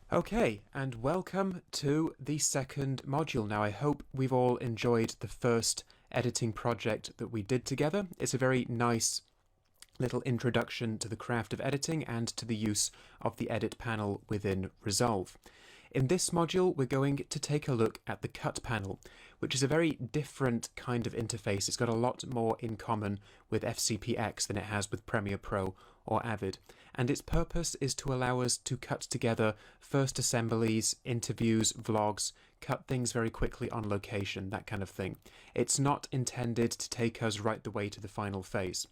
Okay, and welcome to the second module. Now, I hope we've all enjoyed the first editing project that we did together. It's a very nice little introduction to the craft of editing and to the use of the edit panel within Resolve. In this module, we're going to take a look at the cut panel, which is a very different kind of interface. It's got a lot more in common with FCPX than it has with Premiere Pro or Avid. And its purpose is to allow us to cut together first assemblies, interviews, vlogs, cut things very quickly on location, that kind of thing. It's not intended to take us right the way to the final phase.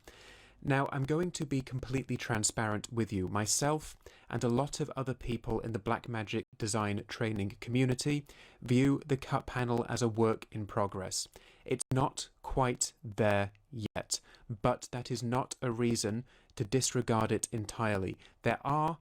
Now, I'm going to be completely transparent with you. Myself and a lot of other people in the Blackmagic design training community view the cut panel as a work in progress. It's not quite there yet, but that is not a reason to disregard it entirely. There are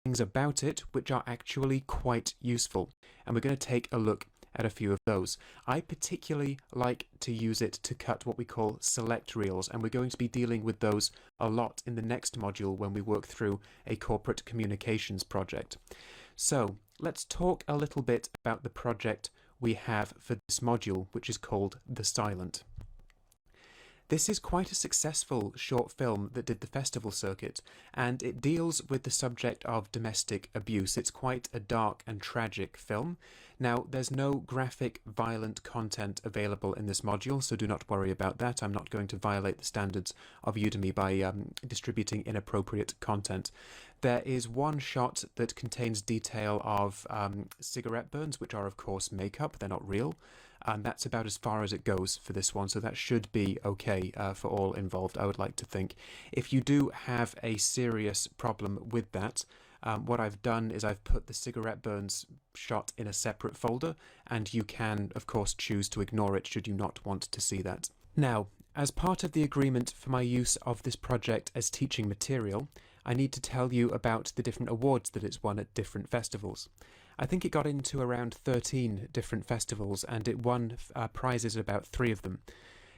things about it which are actually quite useful, and we're going to take a look at a few of those. I particularly like to use it to cut what we call select reels, and we're going to be dealing with those a lot in the next module when we work through a corporate communications project. So let's talk a little bit about the project we have for this module, which is called The Silent. This is quite a successful short film that did the festival circuit, and it deals with the subject of domestic abuse. It's quite a dark and tragic film. Now, there's no graphic, violent content available in this module, so do not worry about that. I'm not going to violate the standards of Udemy by distributing inappropriate content. There is one shot that contains detail of cigarette burns, which are of course makeup, they're not real. And that's about as far as it goes for this one, so that should be okay for all involved, I would like to think. If you do have a serious problem with that, what I've done is I've put the cigarette burns shot in a separate folder, and you can, of course, choose to ignore it should you not want to see that. Now, as part of the agreement for my use of this project as teaching material, I need to tell you about the different awards that it's won at different festivals. I think it got into around 13 different festivals, and it won prizes at about 3 of them.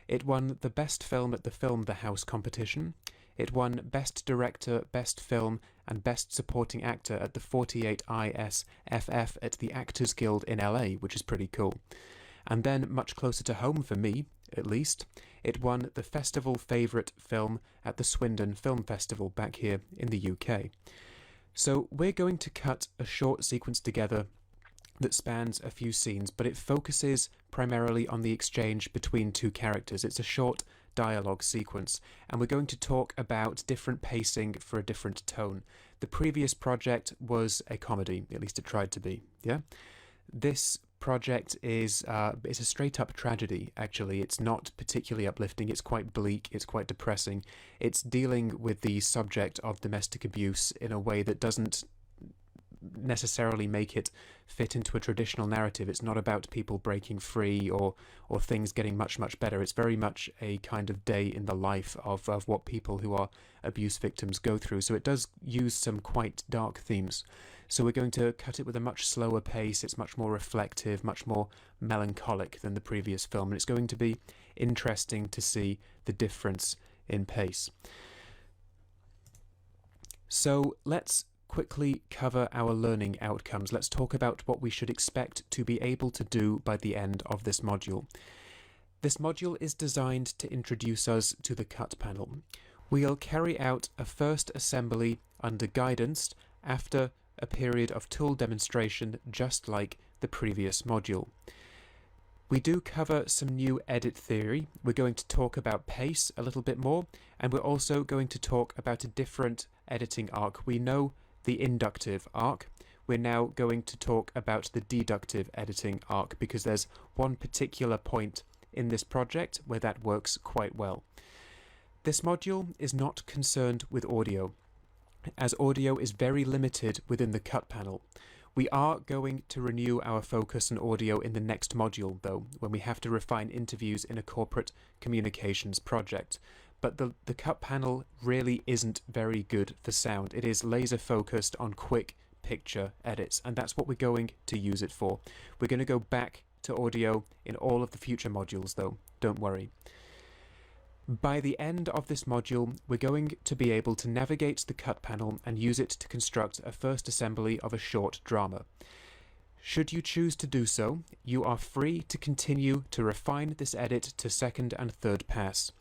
It won the Best Film at the Film The House competition. It won Best Director, Best Film, and Best Supporting Actor at the 48ISFF at the Actors Guild in LA, which is pretty cool. And then, much closer to home for me, at least, it won the Festival Favourite Film at the Swindon Film Festival back here in the UK. So we're going to cut a short sequence together that spans a few scenes, but it focuses primarily on the exchange between two characters. It's a short dialogue sequence, and we're going to talk about different pacing for a different tone. The previous project was a comedy, at least it tried to be, yeah? This project is it's a straight-up tragedy, actually. It's not particularly uplifting, it's quite bleak, it's quite depressing. It's dealing with the subject of domestic abuse in a way that doesn't necessarily make it fit into a traditional narrative. It's not about people breaking free or things getting much better. It's very much a kind of day in the life of what people who are abuse victims go through. So it does use some quite dark themes. So we're going to cut it with a much slower pace. It's much more reflective, much more melancholic than the previous film, and it's going to be interesting to see the difference in pace. So let's quickly cover our learning outcomes. Let's talk about what we should expect to be able to do by the end of this module. This module is designed to introduce us to the cut panel. We'll carry out a first assembly under guidance after a period of tool demonstration, just like the previous module. We do cover some new edit theory. We're going to talk about pace a little bit more, and we're also going to talk about a different editing arc. We know the inductive arc. We're now going to talk about the deductive editing arc, because there's one particular point in this project where that works quite well. This module is not concerned with audio, as audio is very limited within the cut panel. We are going to renew our focus on audio in the next module, though, when we have to refine interviews in a corporate communications project. But the cut panel really isn't very good for sound. It is laser focused on quick picture edits, and that's what we're going to use it for. We're going to go back to audio in all of the future modules, though, don't worry. By the end of this module, we're going to be able to navigate the cut panel and use it to construct a first assembly of a short drama. Should you choose to do so, you are free to continue to refine this edit to second and third pass.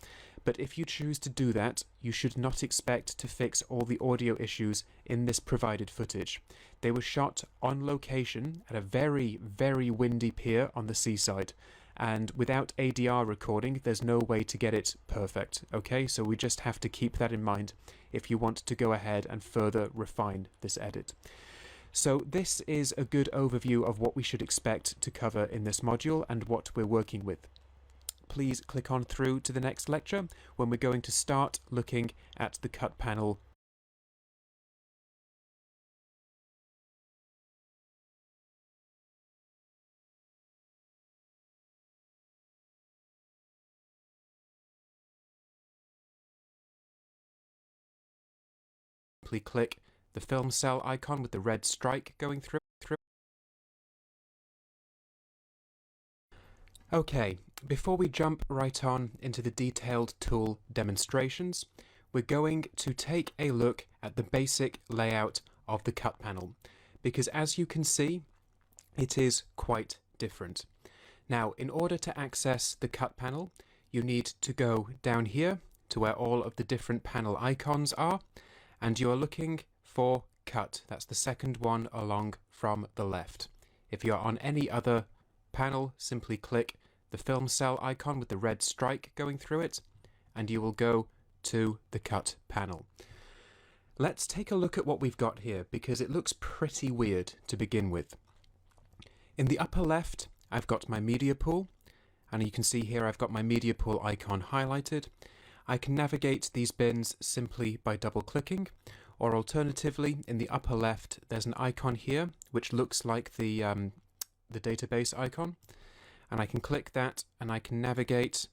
But if you choose to do that, you should not expect to fix all the audio issues in this provided footage. They were shot on location at a very, very windy pier on the seaside. And without ADR recording, there's no way to get it perfect, okay? So we just have to keep that in mind if you want to go ahead and further refine this edit. So this is a good overview of what we should expect to cover in this module and what we're working with. Please click on through to the next lecture when we're going to start looking at the cut panel. Simply click the film cell icon with the red strike going through. Okay, before we jump right on into the detailed tool demonstrations, we're going to take a look at the basic layout of the cut panel, because as you can see, it is quite different. Now, in order to access the cut panel, you need to go down here to where all of the different panel icons are, and you are looking for cut. That's the second one along from the left. If you're on any other panel, simply click the film cell icon with the red strike going through it, and you will go to the cut panel. Let's take a look at what we've got here, because it looks pretty weird to begin with. In the upper left, I've got my media pool, and you can see here I've got my media pool icon highlighted. I can navigate these bins simply by double clicking, or alternatively, in the upper left, there's an icon here which looks like the database icon, and I can click that and I can navigate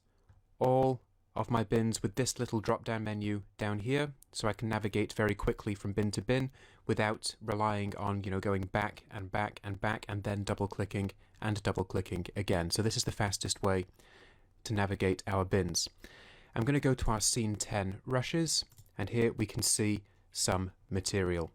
all of my bins with this little drop down menu down here, so I can navigate very quickly from bin to bin without relying on going back and back and back and then double clicking and double clicking again. So this is the fastest way to navigate our bins. I'm going to go to our scene 10 rushes, and here we can see some material.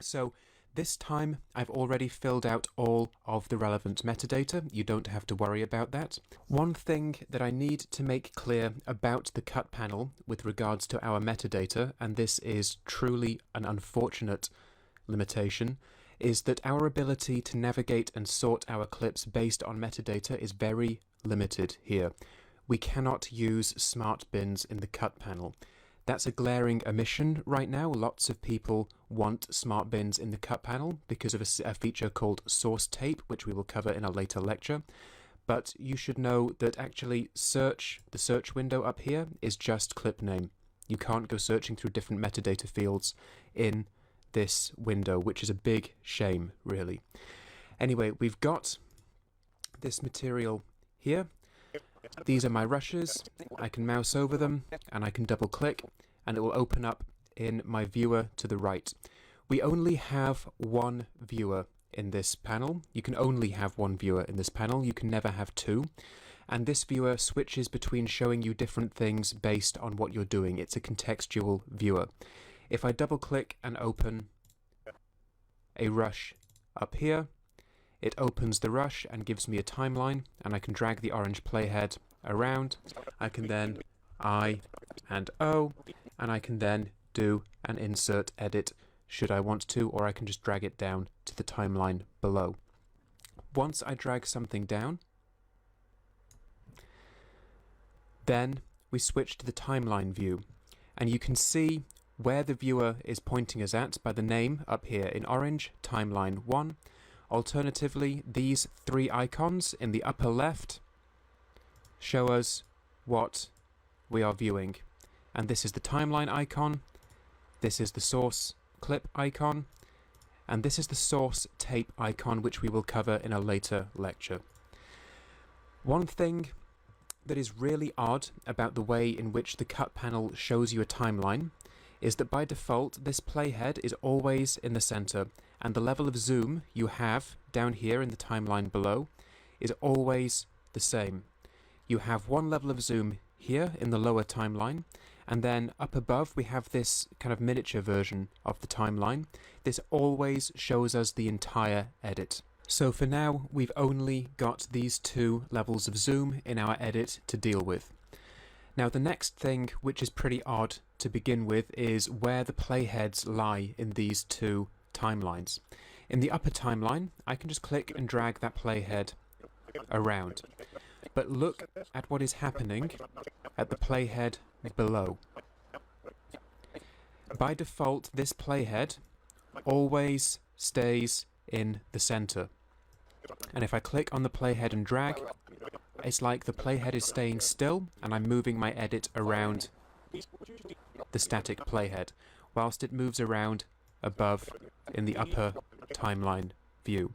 So this time I've already filled out all of the relevant metadata. You don't have to worry about that. One thing that I need to make clear about the cut panel with regards to our metadata, and this is truly an unfortunate limitation, is that our ability to navigate and sort our clips based on metadata is very limited here. We cannot use smart bins in the cut panel. That's a glaring omission right now. Lots of people want smart bins in the cut panel because of a feature called source tape, which we will cover in a later lecture. But you should know that actually the search window up here is just clip name. You can't go searching through different metadata fields in this window, which is a big shame, really. Anyway, we've got this material here. These are my rushes. I can mouse over them and I can double click and it will open up in my viewer to the right. We only have one viewer in this panel. You can only have one viewer in this panel. You can never have two. And this viewer switches between showing you different things based on what you're doing. It's a contextual viewer. If I double click and open a rush up here, it opens the rush and gives me a timeline, and I can drag the orange playhead around. I can then I and O, and I can then do an insert edit should I want to, or I can just drag it down to the timeline below. Once I drag something down, then we switch to the timeline view, and you can see where the viewer is pointing us at by the name up here in orange, timeline 1. Alternatively, these three icons in the upper left show us what we are viewing. And this is the timeline icon, this is the source clip icon, and this is the source tape icon, which we will cover in a later lecture. One thing that is really odd about the way in which the cut panel shows you a timeline is that by default this playhead is always in the center, and the level of zoom you have down here in the timeline below is always the same. You have one level of zoom here in the lower timeline, and then up above we have this kind of miniature version of the timeline. This always shows us the entire edit. So for now we've only got these two levels of zoom in our edit to deal with. Now the next thing, which is pretty odd to begin with, is where the playheads lie in these two timelines. In the upper timeline, I can just click and drag that playhead around. But look at what is happening at the playhead below. By default, this playhead always stays in the center. And if I click on the playhead and drag, it's like the playhead is staying still and I'm moving my edit around the static playhead, whilst it moves around above in the upper timeline view.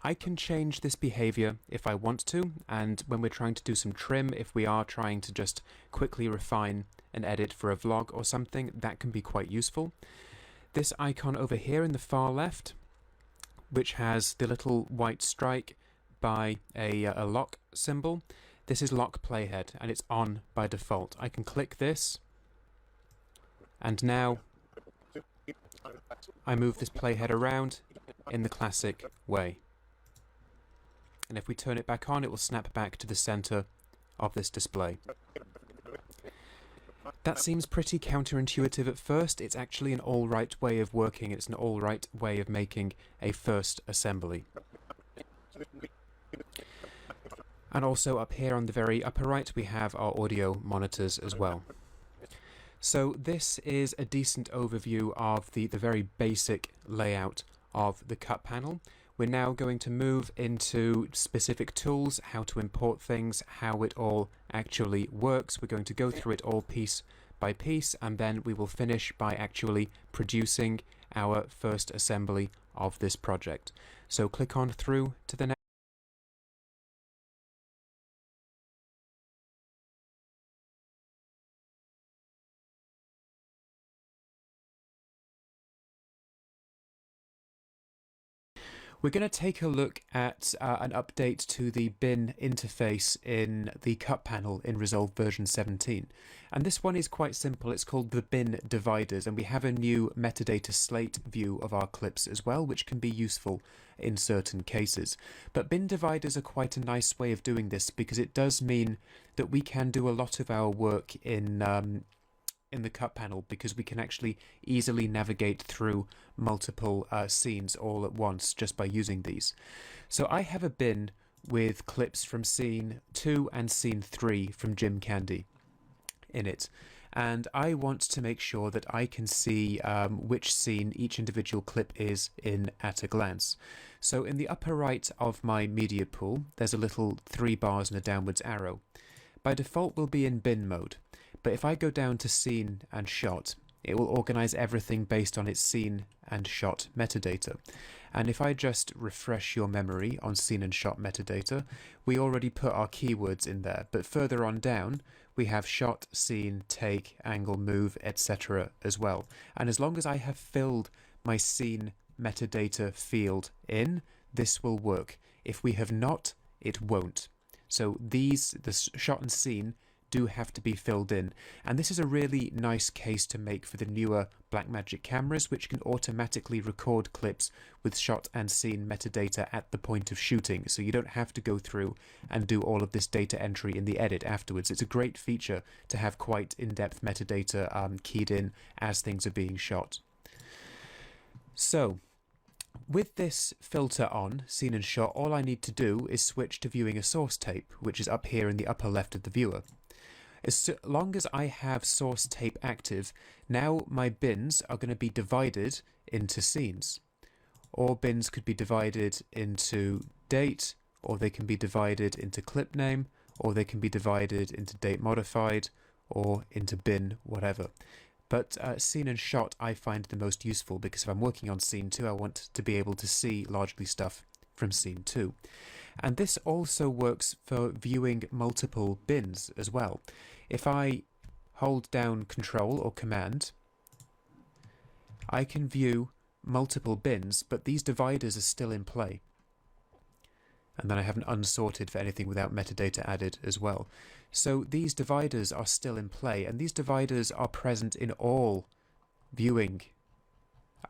I can change this behavior if I want to, and when we're trying to do some trim, if we are trying to just quickly refine an edit for a vlog or something, that can be quite useful. This icon over here in the far left, which has the little white strike by a lock symbol, this is lock playhead and it's on by default. I can click this and now I move this playhead around in the classic way. And if we turn it back on, it will snap back to the center of this display. That seems pretty counterintuitive at first. It's actually an alright way of working. It's an alright way of making a first assembly. And also up here on the very upper right, we have our audio monitors as well. So this is a decent overview of the very basic layout of the cut panel. We're now going to move into specific tools, how to import things, how it all actually works. We're going to go through it all piece by piece, and then we will finish by actually producing our first assembly of this project. So click on through to the next. We're going to take a look at an update to the bin interface in the cut panel in Resolve version 17. And this one is quite simple. It's called the bin dividers, and we have a new metadata slate view of our clips as well, which can be useful in certain cases. But bin dividers are quite a nice way of doing this because it does mean that we can do a lot of our work in the cut panel, because we can actually easily navigate through multiple scenes all at once just by using these. So I have a bin with clips from scene 2 and scene 3 from Jim Candy in it, and I want to make sure that I can see which scene each individual clip is in at a glance. So in the upper right of my media pool, there's a little 3 bars and a downwards arrow. By default we'll be in bin mode, but if I go down to scene and shot, it will organize everything based on its scene and shot metadata. And if I just refresh your memory on scene and shot metadata, we already put our keywords in there, but further on down we have shot, scene, take, angle, move, etc. as well. And as long as I have filled my scene metadata field in, this will work. If we have not, it won't. So the shot and scene do have to be filled in, and this is a really nice case to make for the newer Blackmagic cameras, which can automatically record clips with shot and scene metadata at the point of shooting, so you don't have to go through and do all of this data entry in the edit afterwards. It's a great feature to have quite in-depth metadata keyed in as things are being shot. So with this filter on, scene and shot, all I need to do is switch to viewing a source tape, which is up here in the upper left of the viewer. As long as I have source tape active, now my bins are going to be divided into scenes. Or bins could be divided into date, or they can be divided into clip name, or they can be divided into date modified, or into bin, whatever. But scene and shot I find the most useful, because if I'm working on scene 2, I want to be able to see largely stuff from scene 2. And this also works for viewing multiple bins as well. If I hold down Control or Command, I can view multiple bins, but these dividers are still in play. And then I have an unsorted for anything without metadata added as well. So these dividers are still in play, and these dividers are present in all viewing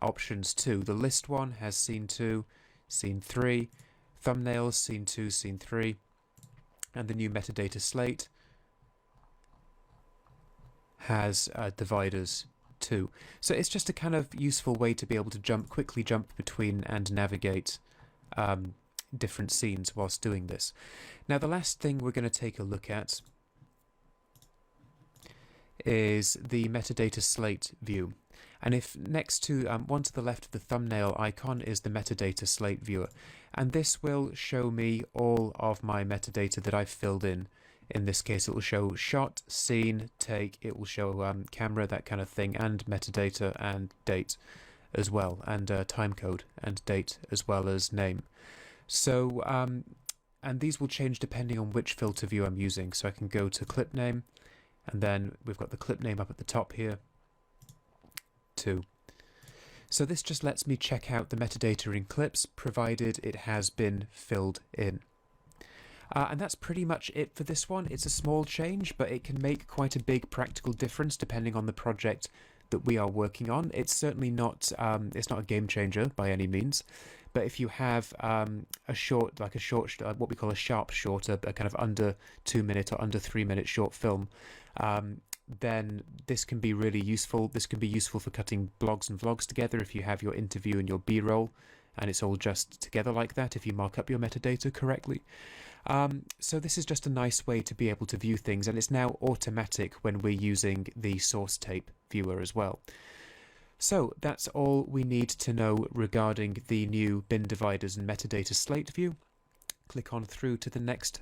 options too. The list one has scene 2, scene 3, thumbnails, scene 2, scene 3, and the new metadata slate has dividers too. So it's just a kind of useful way to be able to quickly jump between and navigate different scenes whilst doing this. Now the last thing we're going to take a look at is the metadata slate view. And if next to one to the left of the thumbnail icon is the metadata slate viewer, and this will show me all of my metadata that I've filled in. In this case, it will show shot, scene, take, it will show camera, that kind of thing, and metadata and date as well, and time code and date as well as name. So, and these will change depending on which filter view I'm using. So I can go to clip name, and then we've got the clip name up at the top here, too. So this just lets me check out the metadata in clips, provided it has been filled in. And that's pretty much it for this one. It's a small change, but it can make quite a big practical difference depending on the project that we are working on. It's certainly not, it's not a game changer by any means. But if you have a short, what we call a sharp short, a kind of under 2 minute or under 3 minute short film, then this can be really useful. This can be useful for cutting blogs and vlogs together if you have your interview and your B-roll, and it's all just together like that if you mark up your metadata correctly. So this is just a nice way to be able to view things, and it's now automatic when we're using the source tape viewer as well. So that's all we need to know regarding the new bin dividers and metadata slate view. Click on through to the next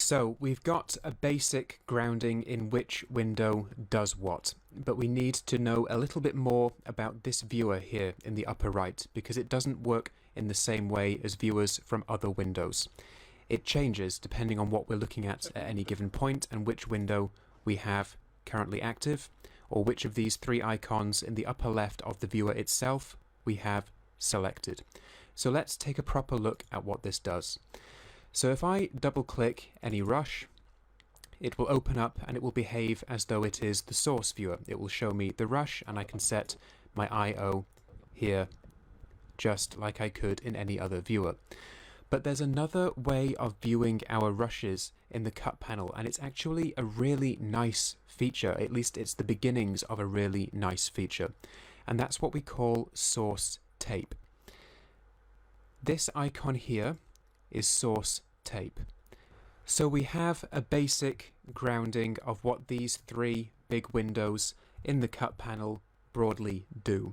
So we've got a basic grounding in which window does what, but we need to know a little bit more about this viewer here in the upper right, because it doesn't work in the same way as viewers from other windows. It changes depending on what we're looking at any given point and which window we have currently active, or which of these three icons in the upper left of the viewer itself we have selected. So let's take a proper look at what this does. So if I double click any rush, it will open up and it will behave as though it is the source viewer. It will show me the rush, and I can set my I/O here just like I could in any other viewer. But there's another way of viewing our rushes in the cut panel, and it's actually a really nice feature. At least it's the beginnings of a really nice feature, and that's what we call source tape. This icon here is source tape. So we have a basic grounding of what these three big windows in the cut panel broadly do.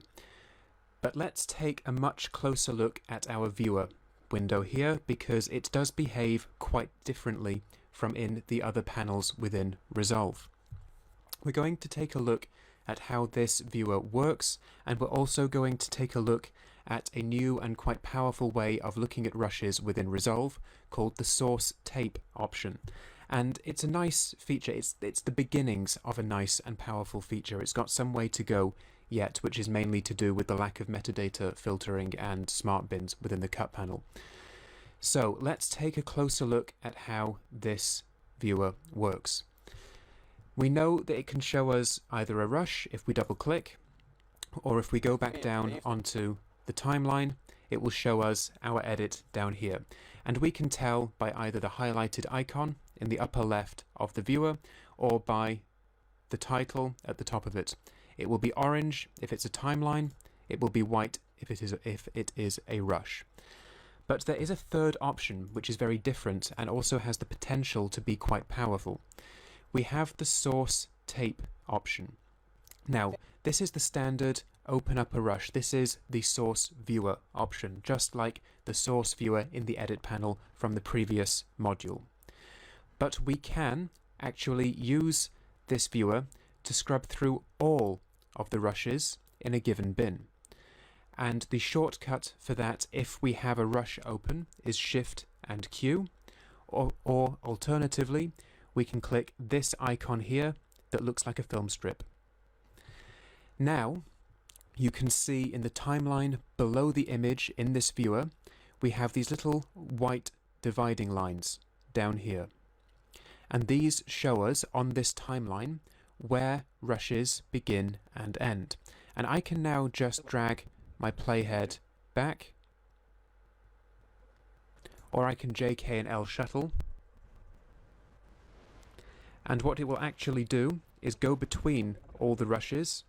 But let's take a much closer look at our viewer window here, because it does behave quite differently from in the other panels within Resolve. We're going to take a look at how this viewer works, and we're also going to take a look at a new and quite powerful way of looking at rushes within Resolve called the source tape option. And it's a nice feature. It's the beginnings of a nice and powerful feature. It's got some way to go yet, which is mainly to do with the lack of metadata filtering and smart bins within the cut panel. So let's take a closer look at how this viewer works. We know that it can show us either a rush if we double click, or if we go back down onto the timeline, it will show us our edit down here. And we can tell by either the highlighted icon in the upper left of the viewer or by the title at the top of it. It will be orange if it's a timeline, it will be white if it is a rush. But there is a third option which is very different and also has the potential to be quite powerful. We have the source tape option. Now, this is the standard open up a rush. This is the source viewer option, just like the source viewer in the edit panel from the previous module. But we can actually use this viewer to scrub through all of the rushes in a given bin. And the shortcut for that, if we have a rush open, is Shift and Q, or alternatively, we can click this icon here that looks like a film strip. Now, you can see in the timeline below the image in this viewer, we have these little white dividing lines down here. And these show us on this timeline where rushes begin and end. And I can now just drag my playhead back, or I can JK and L shuttle, and what it will actually do is go between all the rushes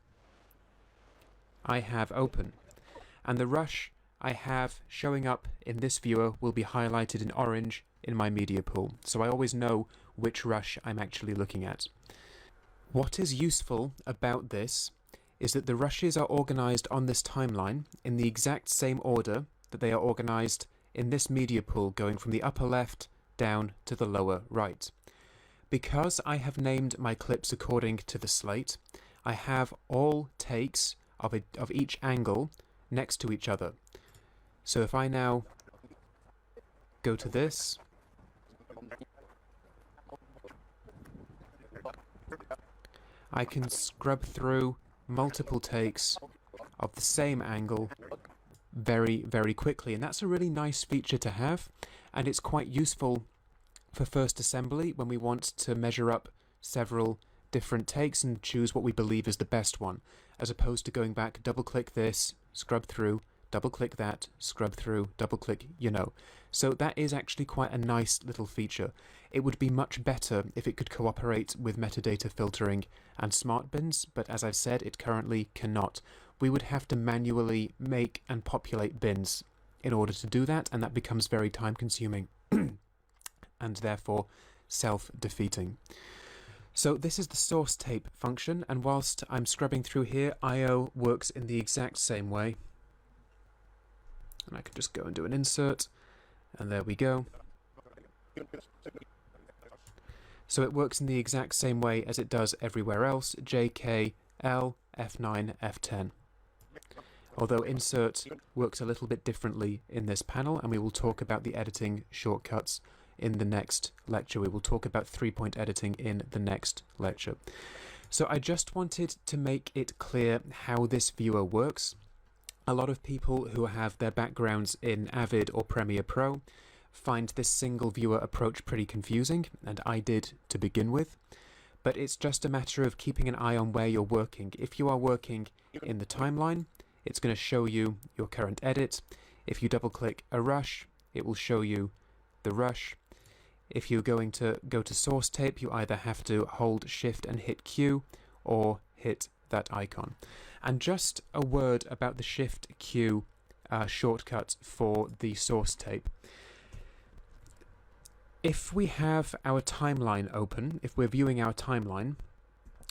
I have open, and the rush I have showing up in this viewer will be highlighted in orange in my media pool, so I always know which rush I'm actually looking at. What is useful about this is that the rushes are organized on this timeline in the exact same order that they are organized in this media pool, going from the upper left down to the lower right. Because I have named my clips according to the slate, I have all takes of each angle next to each other. So if I now go to this, I can scrub through multiple takes of the same angle very, very quickly, and that's a really nice feature to have, and it's quite useful for first assembly when we want to measure up several different takes and choose what we believe is the best one, as opposed to going back, double click this, scrub through, double click that, scrub through, double click, So that is actually quite a nice little feature. It would be much better if it could cooperate with metadata filtering and smart bins, but as I've said, it currently cannot. We would have to manually make and populate bins in order to do that, and that becomes very time consuming and therefore self-defeating. So this is the source tape function, and whilst I'm scrubbing through here, IO works in the exact same way. And I can just go and do an insert, and there we go. So it works in the exact same way as it does everywhere else, JK, L, F9, F10. Although insert works a little bit differently in this panel, and we will talk about the editing shortcuts in the next lecture. We will talk about 3-point editing in the next lecture. So I just wanted to make it clear how this viewer works. A lot of people who have their backgrounds in Avid or Premiere Pro find this single viewer approach pretty confusing, and I did to begin with. But it's just a matter of keeping an eye on where you're working. If you are working in the timeline, it's going to show you your current edit. If you double click a rush, it will show you the rush. If you're going to go to source tape, you either have to hold Shift and hit Q or hit that icon. And just a word about the Shift Q shortcut for the source tape. If we have our timeline open, if we're viewing our timeline,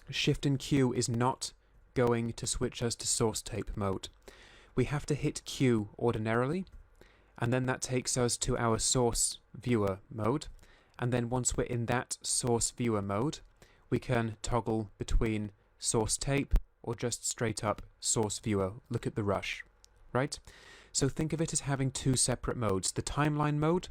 Shift and Q is not going to switch us to source tape mode. We have to hit Q ordinarily, and then that takes us to our source viewer mode. And then once we're in that source viewer mode, we can toggle between source tape or just straight up source viewer. Look at the rush, right? So think of it as having two separate modes. The timeline mode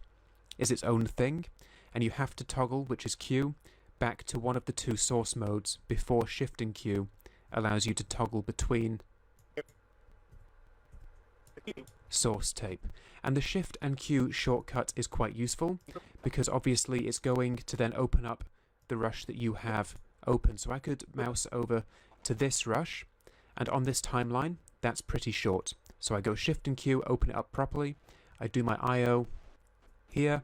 is its own thing, and you have to toggle, which is Q, back to one of the two source modes before shifting Q allows you to toggle between source tape. And the Shift and Q shortcut is quite useful because obviously it's going to then open up the rush that you have open. So I could mouse over to this rush, and on this timeline, that's pretty short. So I go Shift and Q, open it up properly. I do my I/O here,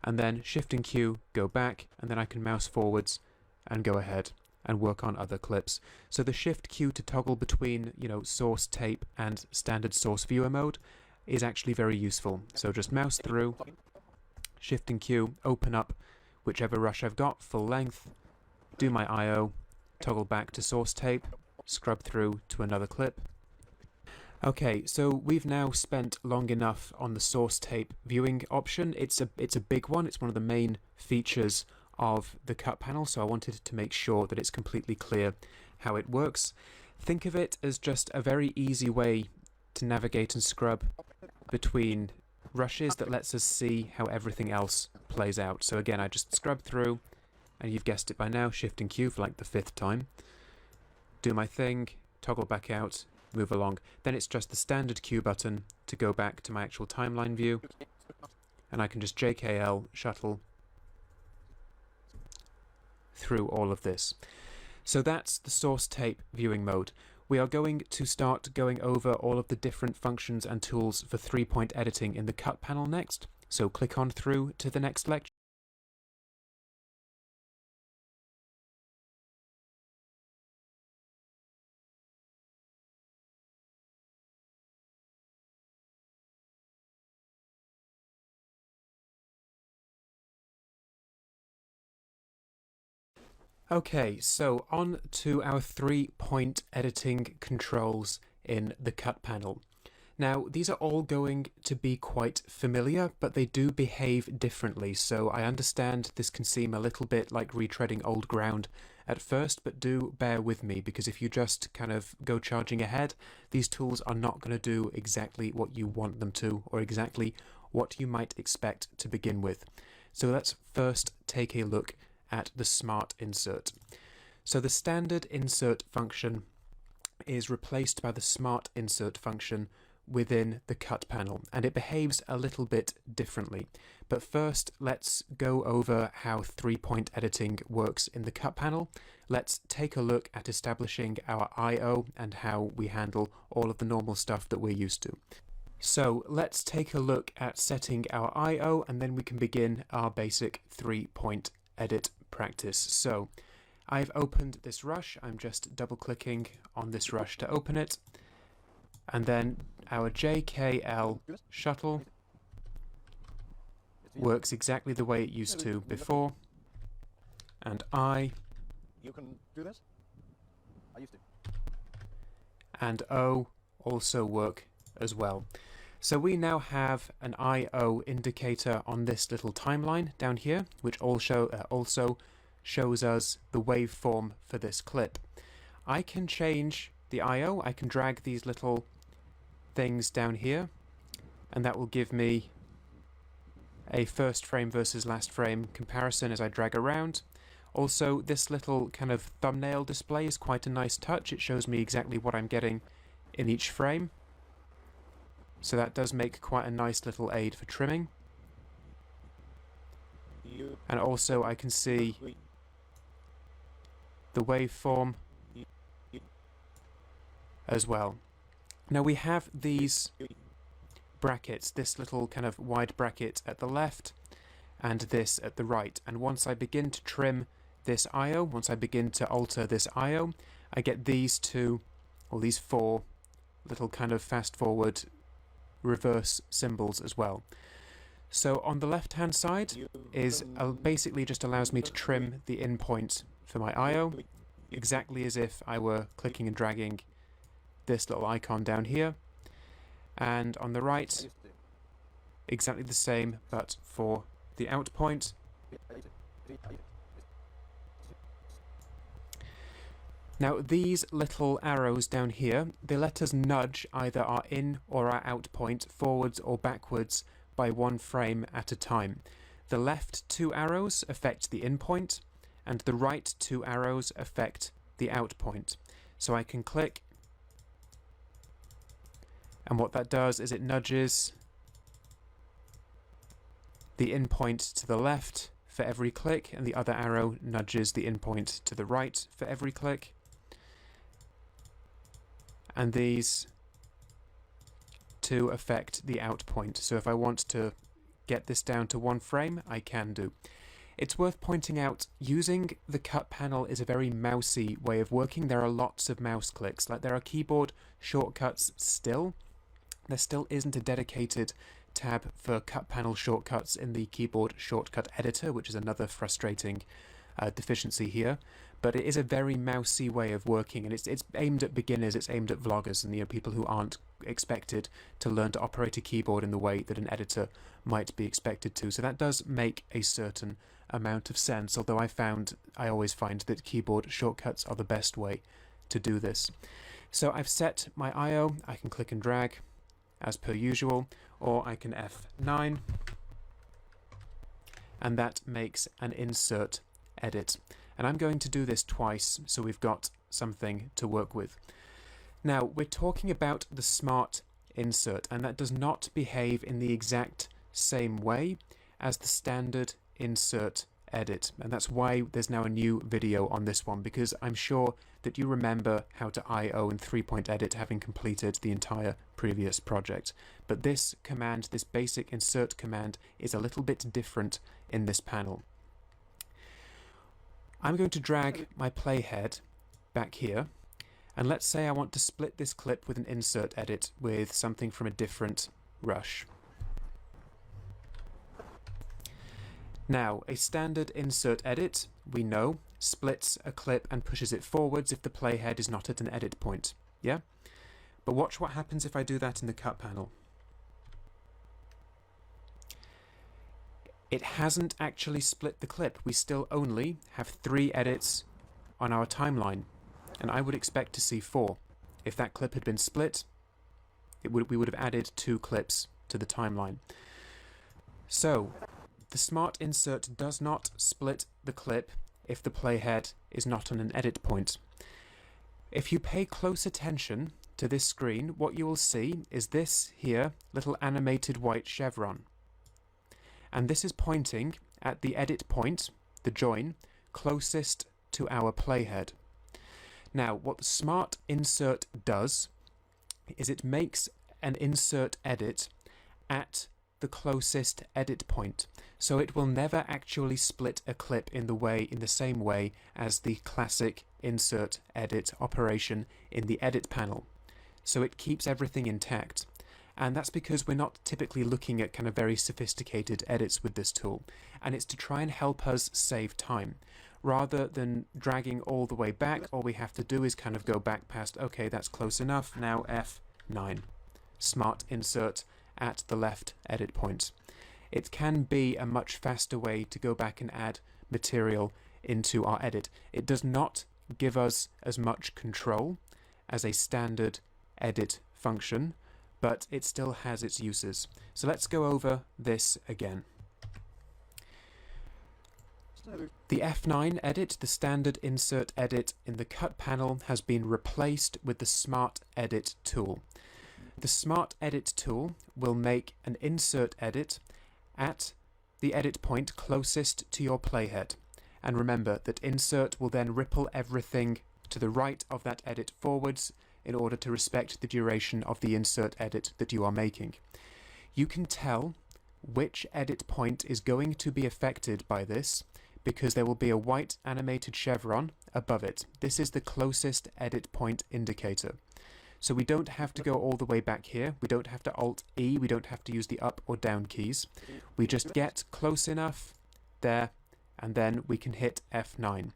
and then Shift and Q, go back, and then I can mouse forwards and go ahead and work on other clips. So the Shift Q to toggle between, source tape and standard source viewer mode is actually very useful. So just mouse through, Shift and Q, open up whichever rush I've got, full length, do my I/O, toggle back to source tape, scrub through to another clip. Okay, so we've now spent long enough on the source tape viewing option. It's a big one. It's one of the main features of the cut panel, so I wanted to make sure that it's completely clear how it works. Think of it as just a very easy way to navigate and scrub between rushes that lets us see how everything else plays out. So again, I just scrub through, and you've guessed it by now, Shift and Q for like the 5th time. Do my thing, toggle back out, move along. Then it's just the standard Q button to go back to my actual timeline view, and I can just JKL shuttle through all of this. So that's the source tape viewing mode. We are going to start going over all of the different functions and tools for 3-point editing in the cut panel next. So click on through to the next lecture. Okay, so on to our 3-point editing controls in the cut panel. Now, these are all going to be quite familiar, but they do behave differently, so I understand this can seem a little bit like retreading old ground at first, but do bear with me, because if you just kind of go charging ahead, these tools are not going to do exactly what you want them to, or exactly what you might expect to begin with. So let's first take a look at the Smart Insert. So the standard insert function is replaced by the Smart Insert function within the cut panel, and it behaves a little bit differently. But first, let's go over how 3-point editing works in the cut panel. Let's take a look at establishing our I/O and how we handle all of the normal stuff that we're used to. So let's take a look at setting our I/O, and then we can begin our basic 3-point edit practice. So I've opened this rush. I'm just double clicking on this rush to open it, and then our JKL shuttle works exactly the way it used to before, and You can do this? I used to. and O also work as well. So we now have an I/O indicator on this little timeline down here, which also shows us the waveform for this clip. I can change the I/O. I can drag these little things down here, and that will give me a first frame versus last frame comparison as I drag around. Also, this little kind of thumbnail display is quite a nice touch. It shows me exactly what I'm getting in each frame. So that does make quite a nice little aid for trimming. And also I can see the waveform as well. Now we have these brackets, this little kind of wide bracket at the left and this at the right. And once I begin to trim this I/O, once I begin to alter this I/O, I get these two, or these 4 little kind of fast forward reverse symbols as well. So on the left hand side is basically just allows me to trim the in point for my I/O, exactly as if I were clicking and dragging this little icon down here. And on the right, exactly the same, but for the out point. Now these little arrows down here, they let us nudge either our in or our out point forwards or backwards by 1 frame at a time. The left 2 arrows affect the in point, and the right 2 arrows affect the out point. So I can click, and what that does is it nudges the in point to the left for every click, and the other arrow nudges the in point to the right for every click. And these to affect the out point. So if I want to get this down to 1 frame, I can do. It's worth pointing out, using the cut panel is a very mousy way of working. There are lots of mouse clicks. Like, there are keyboard shortcuts still. There still isn't a dedicated tab for cut panel shortcuts in the keyboard shortcut editor, which is another frustrating deficiency here. But it is a very mousy way of working, and it's aimed at beginners, it's aimed at vloggers, and people who aren't expected to learn to operate a keyboard in the way that an editor might be expected to. So that does make a certain amount of sense, although I always find that keyboard shortcuts are the best way to do this. So I've set my I/O. I can click and drag as per usual, or I can F9, and that makes an insert edit. And I'm going to do this twice, so we've got something to work with. Now, we're talking about the Smart Insert, and that does not behave in the exact same way as the standard insert edit. And that's why there's now a new video on this one, because I'm sure that you remember how to I/O and 3-point edit, having completed the entire previous project. But this command, this basic insert command, is a little bit different in this panel. I'm going to drag my playhead back here, and let's say I want to split this clip with an insert edit with something from a different rush. Now, a standard insert edit, we know, splits a clip and pushes it forwards if the playhead is not at an edit point. Yeah? But watch what happens if I do that in the cut panel. It hasn't actually split the clip. We still only have 3 edits on our timeline, and I would expect to see 4. If that clip had been split, we would have added 2 clips to the timeline. So, the Smart Insert does not split the clip if the playhead is not on an edit point. If you pay close attention to this screen, what you will see is this here little animated white chevron. And this is pointing at the edit point, the join, closest to our playhead. Now, what the Smart Insert does is it makes an insert edit at the closest edit point. So it will never actually split a clip in the same way as the classic insert edit operation in the edit panel. So it keeps everything intact. And that's because we're not typically looking at kind of very sophisticated edits with this tool. And it's to try and help us save time. Rather than dragging all the way back, all we have to do is kind of go back past, okay, that's close enough, now F9. Smart Insert at the left edit point. It can be a much faster way to go back and add material into our edit. It does not give us as much control as a standard edit function, but it still has its uses. So let's go over this again. The F9 edit, the standard insert edit in the cut panel, has been replaced with the Smart Edit tool. The Smart Edit tool will make an insert edit at the edit point closest to your playhead. And remember that insert will then ripple everything to the right of that edit forwards in order to respect the duration of the insert edit that you are making. You can tell which edit point is going to be affected by this because there will be a white animated chevron above it. This is the closest edit point indicator. So we don't have to go all the way back here. We don't have to Alt-E. We don't have to use the up or down keys. We just get close enough there, and then we can hit F9.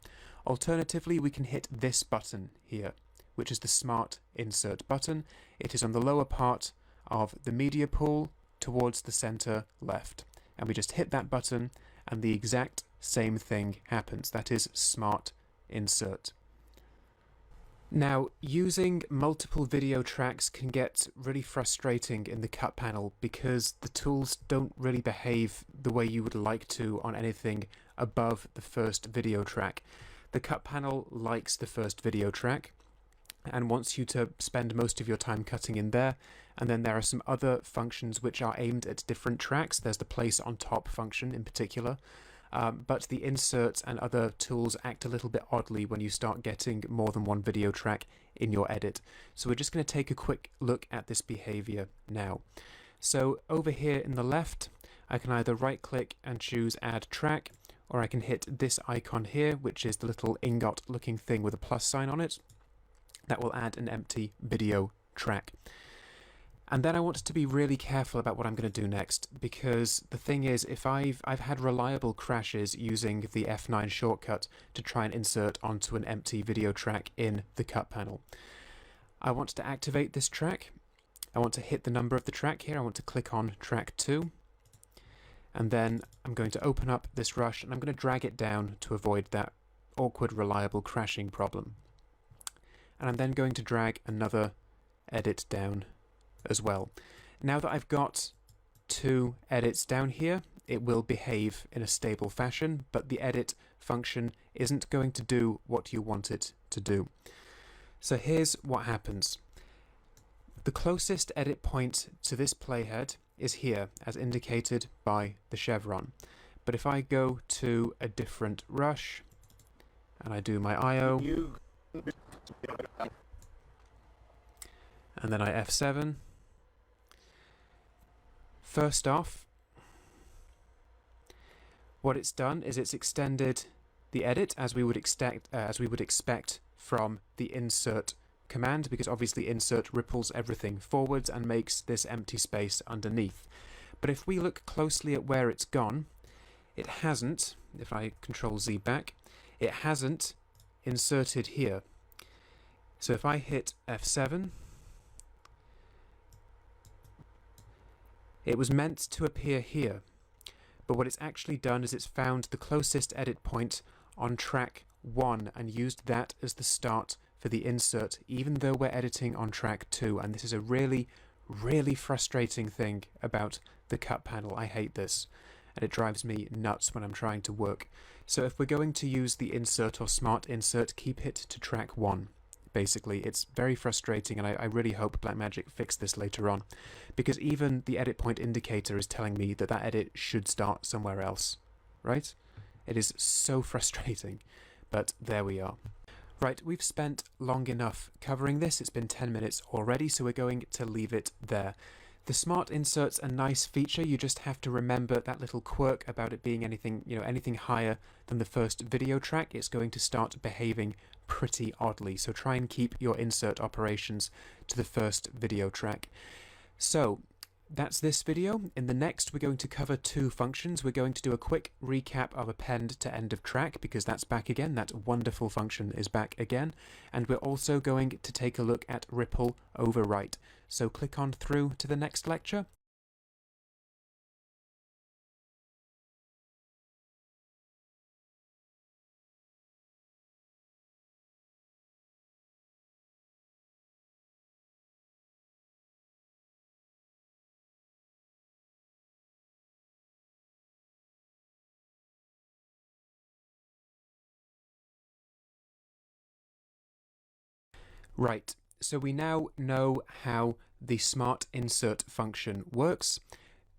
Alternatively, we can hit this button here, which is the Smart Insert button. It is on the lower part of the media pool towards the center left. And we just hit that button, and the exact same thing happens. That is Smart Insert. Now, using multiple video tracks can get really frustrating in the cut panel because the tools don't really behave the way you would like to on anything above the first video track. The cut panel likes the first video track and wants you to spend most of your time cutting in there, and then there are some other functions which are aimed at different tracks. There's the place on top function in particular, but the inserts and other tools act a little bit oddly when you start getting more than one video track in your edit. So we're just going to take a quick look at this behavior now. So over here in the left, I can either right click and choose add track, or I can hit this icon here, which is the little ingot looking thing with a plus sign on it. That will add an empty video track. And then I want to be really careful about what I'm going to do next, because the thing is, if I've had reliable crashes using the F9 shortcut to try and insert onto an empty video track in the cut panel. I want to activate this track. I want to hit the number of the track here. I want to click on track 2. And then I'm going to open up this rush and I'm going to drag it down to avoid that awkward reliable crashing problem. And I'm then going to drag another edit down as well. Now that I've got 2 edits down here, it will behave in a stable fashion, but the edit function isn't going to do what you want it to do. So here's what happens. The closest edit point to this playhead is here, as indicated by the chevron. But if I go to a different rush and I do my IO, and then I F7, first off, what it's done is it's extended the edit as we would expect from the insert command, because obviously insert ripples everything forwards and makes this empty space underneath. But if we look closely at where it's gone, it hasn't, if I Control Z back, it hasn't inserted here. So if I hit F7, it was meant to appear here, but what it's actually done is it's found the closest edit point on track 1 and used that as the start for the insert, even though we're editing on track 2. And this is a really, really frustrating thing about the cut panel. I hate this, and it drives me nuts when I'm trying to work. So if we're going to use the insert or smart insert, keep it to track 1. Basically, it's very frustrating, and I really hope Blackmagic fix this later on, because even the edit point indicator is telling me that that edit should start somewhere else, right? It is so frustrating, but there we are. Right, we've spent long enough covering this. It's been 10 minutes already, so we're going to leave it there. The smart insert's a nice feature. You just have to remember that little quirk about it being anything higher than the first video track. It's going to start behaving pretty oddly. So try and keep your insert operations to the first video track. So that's this video. In the next, we're going to cover 2 functions. We're going to do a quick recap of append to end of track, because that's back again. That wonderful function is back again. And we're also going to take a look at ripple overwrite. So click on through to the next lecture. Right, so we now know how the smart insert function works.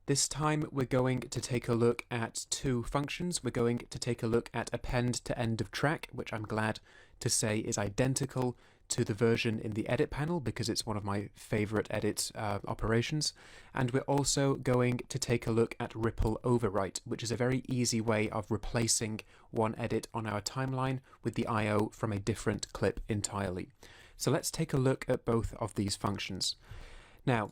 This time we're going to take a look at 2 functions. We're going to take a look at append to end of track, which I'm glad to say is identical to the version in the edit panel, because it's one of my favorite edit operations. And we're also going to take a look at ripple overwrite, which is a very easy way of replacing one edit on our timeline with the IO from a different clip entirely. So let's take a look at both of these functions. Now,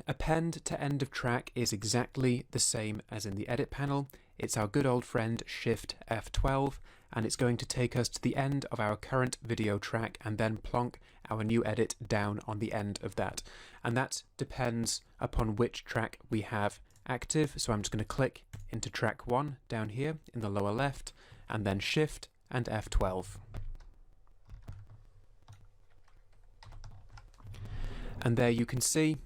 append to end of track is exactly the same as in the edit panel. It's our good old friend Shift F12, and it's going to take us to the end of our current video track and then plonk our new edit down on the end of that. And that depends upon which track we have active. So I'm just going to click into track 1 down here in the lower left, and then Shift and F12. And there you can see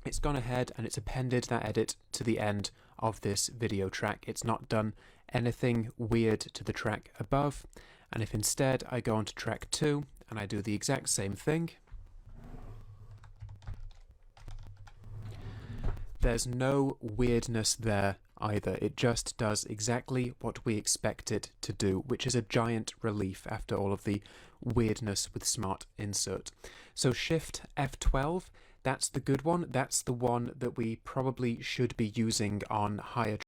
it's gone ahead and it's appended that edit to the end of this video track. It's not done anything weird to the track above. And if instead I go on to track 2 and I do the exact same thing, there's no weirdness there either. It just does exactly what we expect it to do, which is a giant relief after all of the weirdness with Smart Insert. So Shift F12, that's the good one. That's the one that we probably should be using on higher